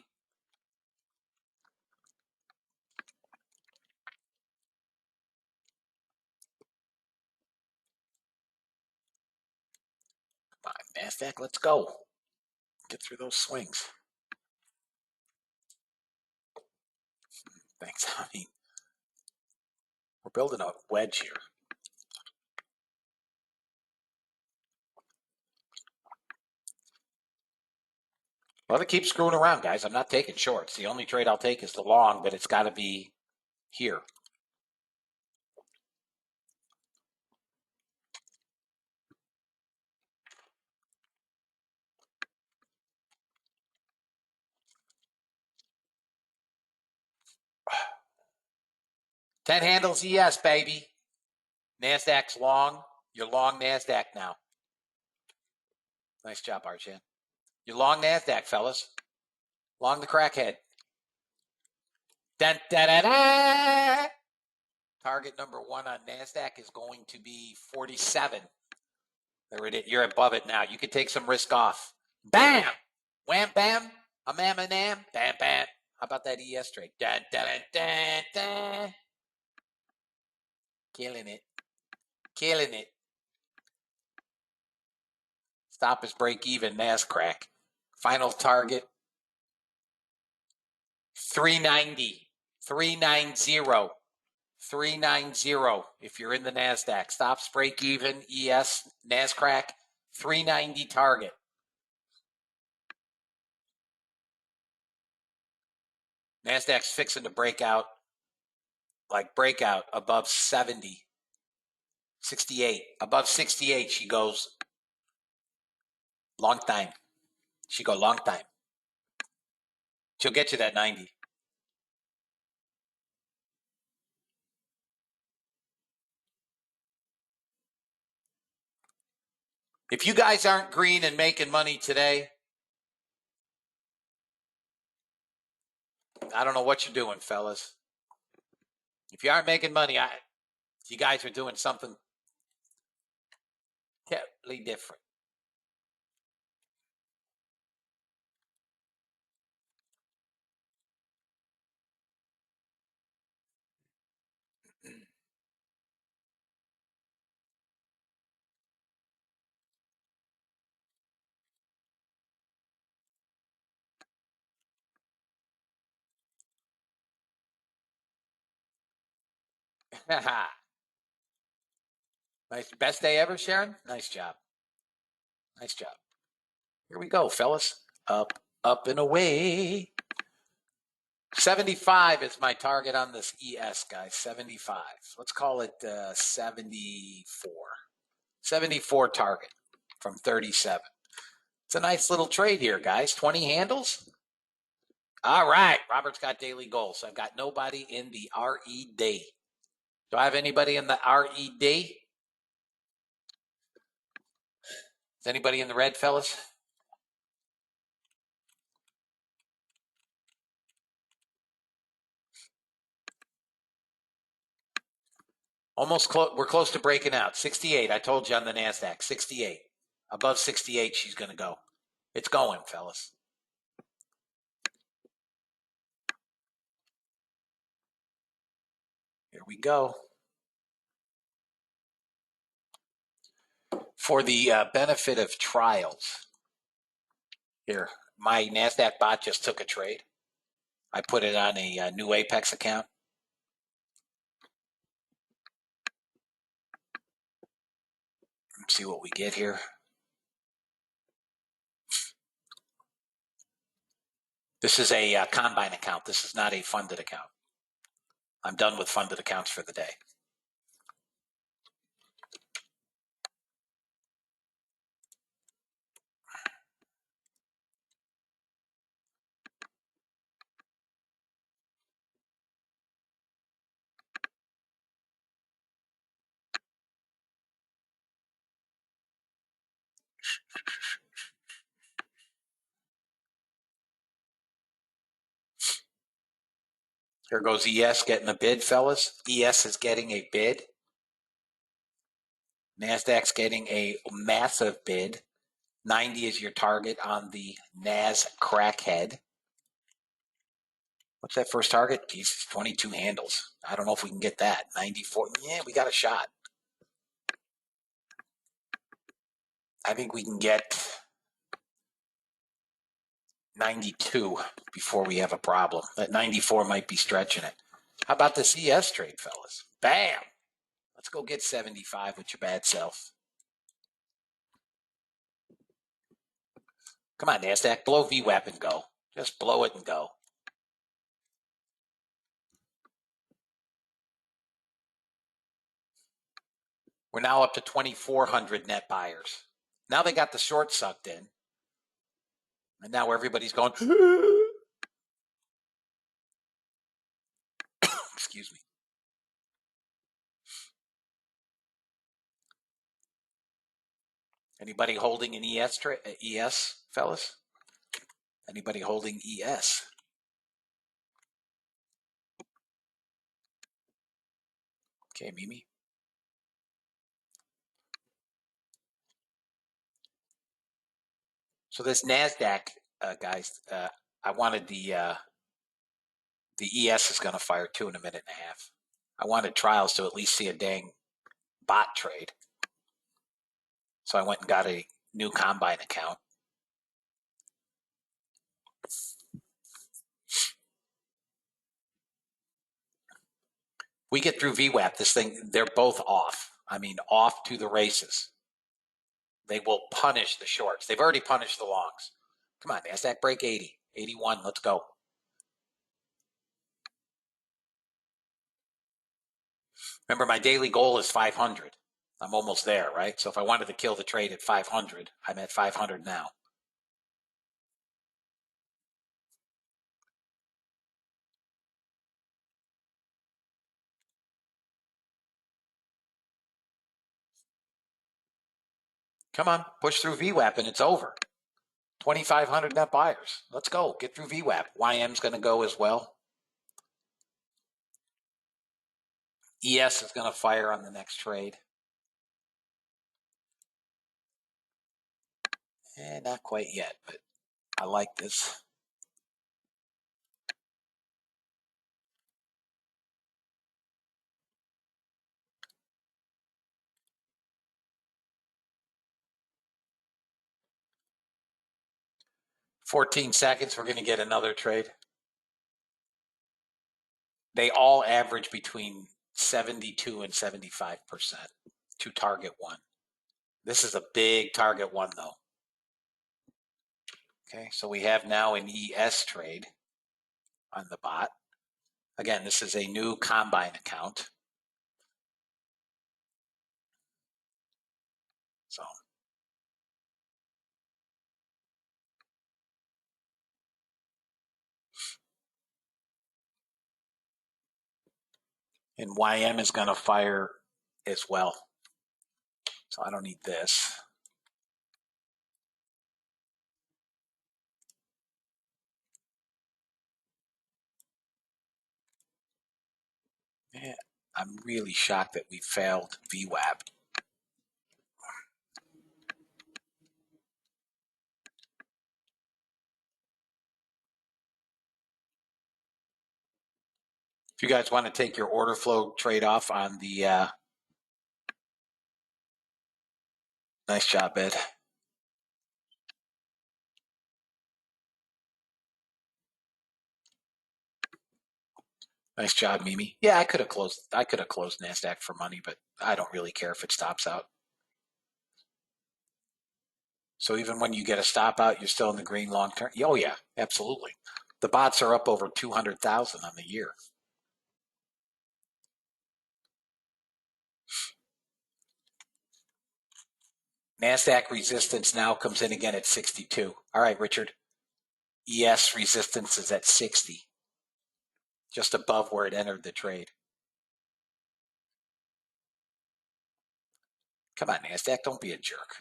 come on, NASDAQ, let's go. Get through those swings. Thanks. I mean, we're building a wedge here. Well, it keeps screwing around, guys. I'm not taking shorts. The only trade I'll take is the long, but it's got to be here. Ten handles ES, baby. NASDAQ's long. You're long NASDAQ now. Nice job, Arjan. You're long NASDAQ, fellas. Long the crackhead. Dun, da, da, da. Target number one on NASDAQ is going to be 47. There it is. You're above it now. You can take some risk off. Bam! Wham, bam. A mam, a nam. Bam, bam. How about that ES trade? Dun, dun, dun, dun. Killing it. Killing it. Stop is break even, NASCrack. Final target, 390. 390. 390 if you're in the NASDAQ. Stops, break even, ES, NASCrack, 390 target. NASDAQ's fixing to break out above 70. 68. Above 68, she goes long time. She go long time. She'll get you that 90. If you guys aren't green and making money today, I don't know what you're doing, fellas. If you aren't making money, you guys are doing something totally different. Nice. Best day ever, Sharon? Nice job. Nice job. Here we go, fellas. Up, up, and away. 75 is my target on this ES, guys. 75. Let's call it 74. 74 target from 37. It's a nice little trade here, guys. 20 handles. All right. Robert's got daily goals. I've got nobody in the RED. Do I have anybody in the RED? Is anybody in the red, fellas? Almost close. We're close to breaking out. 68. I told you on the NASDAQ. 68. Above 68, she's going to go. It's going, fellas. Here we go. For the benefit of trials, here, my NASDAQ bot just took a trade. I put it on a new Apex account. Let's see what we get here. This is a Combine account. This is not a funded account. I'm done with funded accounts for the day. Here goes ES getting a bid, fellas. ES is getting a bid. NASDAQ's getting a massive bid. 90 is your target on the NAS crackhead. What's that first target? Jesus, 22 handles. I don't know if we can get that. 94. Yeah, we got a shot. I think we can get 92 before we have a problem. That 94 might be stretching it. How about this ES trade, fellas? Bam! Let's go get 75 with your bad self. Come on, NASDAQ. Blow VWAP and go. Just blow it and go. We're now up to 2,400 net buyers. Now they got the short sucked in. And now everybody's going, excuse me. Anybody holding an ES, fellas? Anybody holding ES? Okay, Mimi. So this NASDAQ, guys, I wanted the ES is going to fire 2 in a minute and a half. I wanted trials to at least see a dang bot trade. So I went and got a new Combine account. We get through VWAP, this thing, they're both off. I mean, off to the races. They will punish the shorts. They've already punished the longs. Come on, NASDAQ break 80, 81, let's go. Remember, my daily goal is 500. I'm almost there, right? So if I wanted to kill the trade at 500, I'm at 500 now. Come on, push through VWAP and it's over. 2,500 net buyers. Let's go. Get through VWAP. YM's going to go as well. ES is going to fire on the next trade. Not quite yet, but I like this. "14 seconds, we're going to get another trade." They all average between 72 and 75% to target one. This is a big target one, though. Okay, so we have now an ES trade on the bot. Again, this is a new Combine account. So and YM is going to fire as well. So I don't need this. Yeah, I'm really shocked that we failed VWAP. If you guys want to take your order flow trade off on the nice job, Ed. Nice job, Mimi. Yeah, I could have closed NASDAQ for money, but I don't really care if it stops out. So even when you get a stop out, you're still in the green long term. Oh yeah, absolutely. The bots are up over 200,000 on the year. NASDAQ resistance now comes in again at 62. All right, Richard. ES resistance is at 60, just above where it entered the trade. Come on, NASDAQ, don't be a jerk.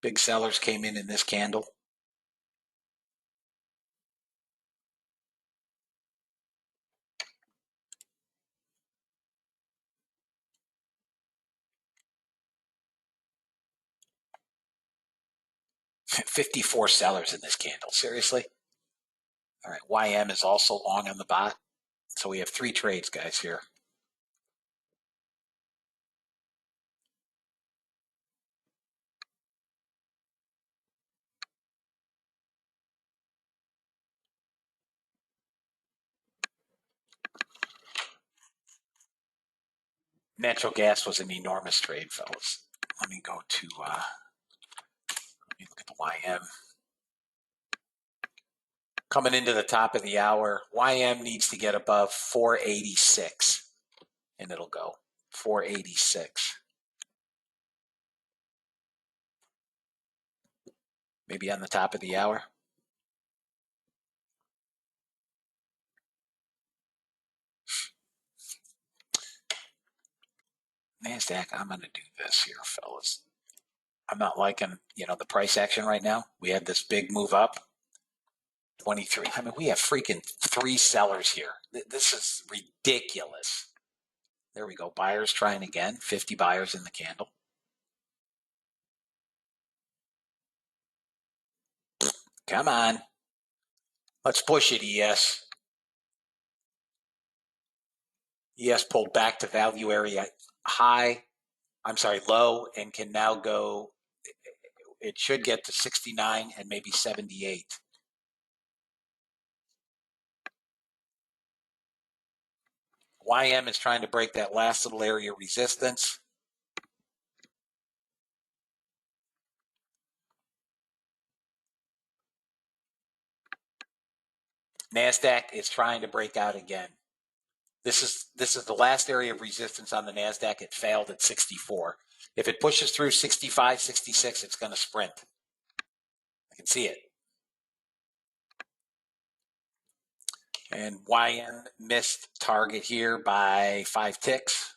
Big sellers came in this candle. $54 sellers in this candle. Seriously? All right. YM is also long on the bot. So we have 3 trades, guys, here. Natural gas was an enormous trade, fellas. Let me go to, let me look at the YM. Coming into the top of the hour, YM needs to get above 486, and it'll go 486. Maybe on the top of the hour. NASDAQ, I'm going to do this here, fellas. I'm not liking, the price action right now. We had this big move up. 23. I mean, we have freaking 3 sellers here. This is ridiculous. There we go. Buyers trying again. 50 buyers in the candle. Come on. Let's push it, ES. ES pulled back to value area low, and can now go, it should get to 69 and maybe 78. YM is trying to break that last little area of resistance. NASDAQ is trying to break out again. This is the last area of resistance on the NASDAQ. It failed at 64. If it pushes through 65, 66, it's going to sprint. I can see it. And YM missed target here by 5 ticks.